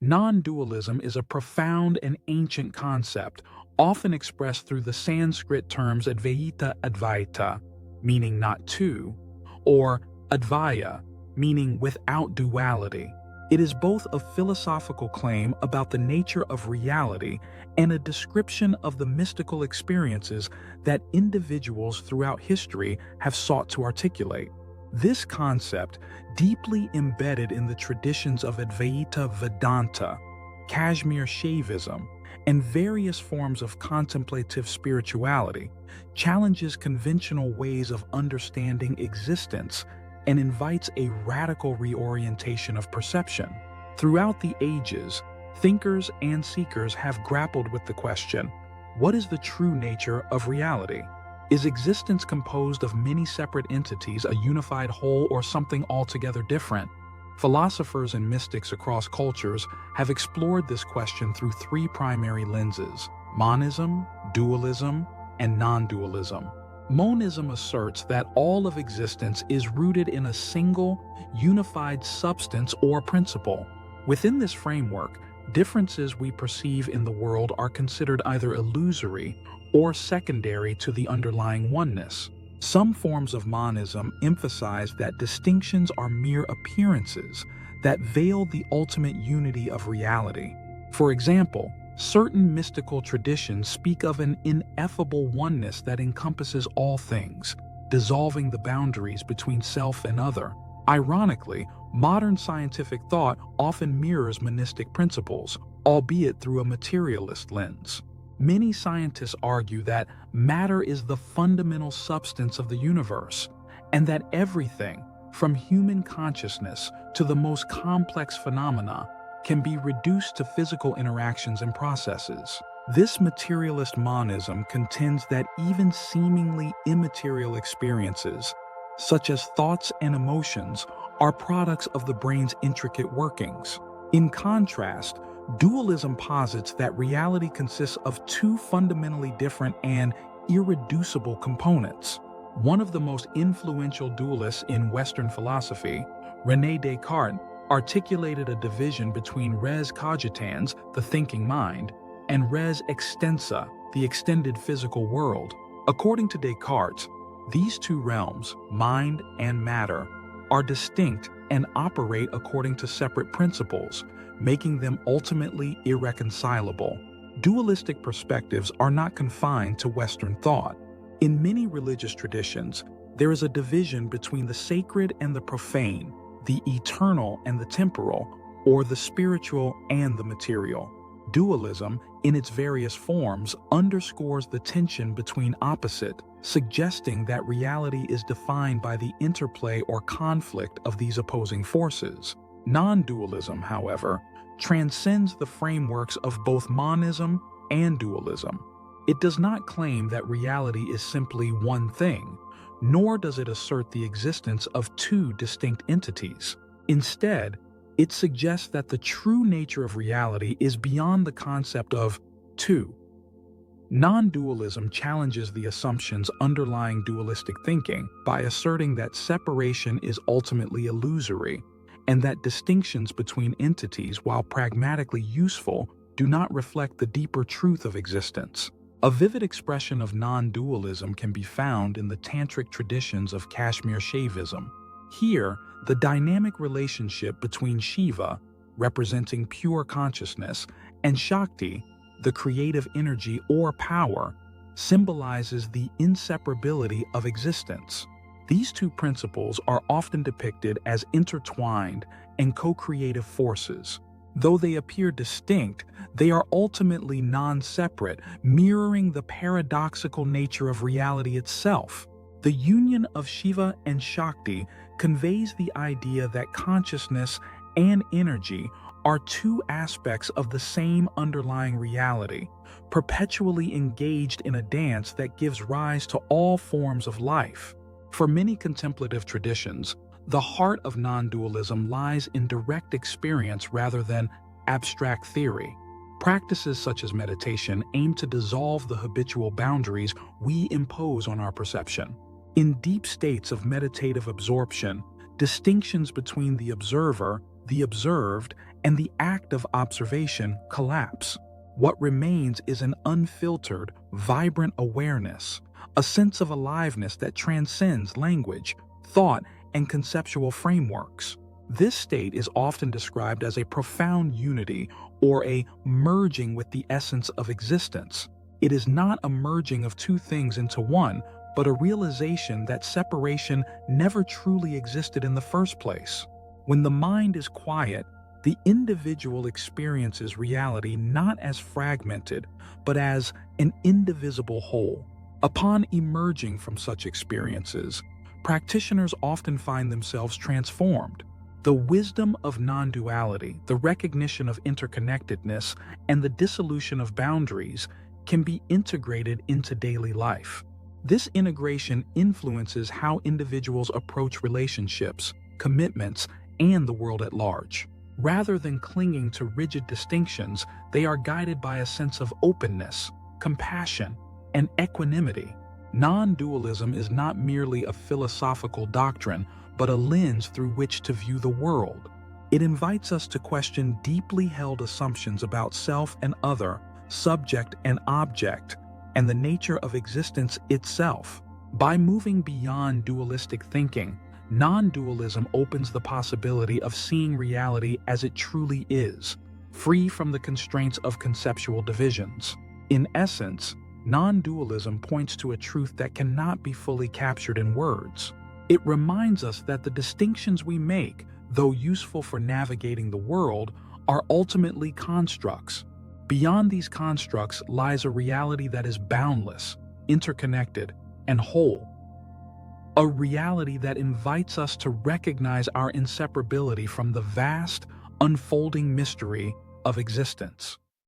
Non-dualism is a profound and ancient concept, often expressed through the Sanskrit terms Advaita Advaita, meaning not two, or Advaya, meaning without duality. It is both a philosophical claim about the nature of reality and a description of the mystical experiences that individuals throughout history have sought to articulate. This concept, deeply embedded in the traditions of Advaita Vedanta, Kashmir Shaivism, and various forms of contemplative spirituality, challenges conventional ways of understanding existence and invites a radical reorientation of perception. Throughout the ages, thinkers and seekers have grappled with the question, what is the true nature of reality? Is existence composed of many separate entities, a unified whole, or something altogether different? Philosophers and mystics across cultures have explored this question through three primary lenses: monism, dualism, and non-dualism. Monism asserts that all of existence is rooted in a single, unified substance or principle. Within this framework, differences we perceive in the world are considered either illusory or secondary to the underlying oneness. Some forms of monism emphasize that distinctions are mere appearances that veil the ultimate unity of reality. For example, certain mystical traditions speak of an ineffable oneness that encompasses all things, dissolving the boundaries between self and other. Ironically, modern scientific thought often mirrors monistic principles, albeit through a materialist lens. Many scientists argue that matter is the fundamental substance of the universe, and that everything, from human consciousness to the most complex phenomena, can be reduced to physical interactions and processes. This materialist monism contends that even seemingly immaterial experiences, such as thoughts and emotions, are products of the brain's intricate workings. In contrast, dualism posits that reality consists of two fundamentally different and irreducible components. One of the most influential dualists in Western philosophy, René Descartes, articulated a division between res cogitans, the thinking mind, and res extensa, the extended physical world. According to Descartes, these two realms, mind and matter, are distinct and operate according to separate principles, making them ultimately irreconcilable. Dualistic perspectives are not confined to Western thought. In many religious traditions, there is a division between the sacred and the profane, the eternal and the temporal, or the spiritual and the material. Dualism, in its various forms, underscores the tension between opposite, suggesting that reality is defined by the interplay or conflict of these opposing forces. Non-dualism, however, transcends the frameworks of both monism and dualism. It does not claim that reality is simply one thing, nor does it assert the existence of two distinct entities. Instead, it suggests that the true nature of reality is beyond the concept of two. Non-dualism challenges the assumptions underlying dualistic thinking by asserting that separation is ultimately illusory, and that distinctions between entities, while pragmatically useful, do not reflect the deeper truth of existence. A vivid expression of non-dualism can be found in the tantric traditions of Kashmir Shaivism. Here, the dynamic relationship between Shiva, representing pure consciousness, and Shakti, the creative energy or power, symbolizes the inseparability of existence. These two principles are often depicted as intertwined and co-creative forces. Though they appear distinct, they are ultimately non-separate, mirroring the paradoxical nature of reality itself. The union of Shiva and Shakti conveys the idea that consciousness and energy are two aspects of the same underlying reality, perpetually engaged in a dance that gives rise to all forms of life. For many contemplative traditions, the heart of non-dualism lies in direct experience rather than abstract theory. Practices such as meditation aim to dissolve the habitual boundaries we impose on our perception. In deep states of meditative absorption, distinctions between the observer, the observed, and the act of observation collapse. What remains is an unfiltered, vibrant awareness, a sense of aliveness that transcends language, thought, and conceptual frameworks. This state is often described as a profound unity or a merging with the essence of existence. It is not a merging of two things into one, but a realization that separation never truly existed in the first place. When the mind is quiet, the individual experiences reality not as fragmented, but as an indivisible whole. Upon emerging from such experiences, practitioners often find themselves transformed. The wisdom of non-duality, the recognition of interconnectedness, and the dissolution of boundaries can be integrated into daily life. This integration influences how individuals approach relationships, commitments, and the world at large. Rather than clinging to rigid distinctions, they are guided by a sense of openness, compassion, and equanimity. Non-dualism is not merely a philosophical doctrine, but a lens through which to view the world. It invites us to question deeply held assumptions about self and other, subject and object, and the nature of existence itself. By moving beyond dualistic thinking, non-dualism opens the possibility of seeing reality as it truly is, free from the constraints of conceptual divisions. In essence, non-dualism points to a truth that cannot be fully captured in words. It reminds us that the distinctions we make, though useful for navigating the world, are ultimately constructs. Beyond these constructs lies a reality that is boundless, interconnected, and whole. A reality that invites us to recognize our inseparability from the vast, unfolding mystery of existence.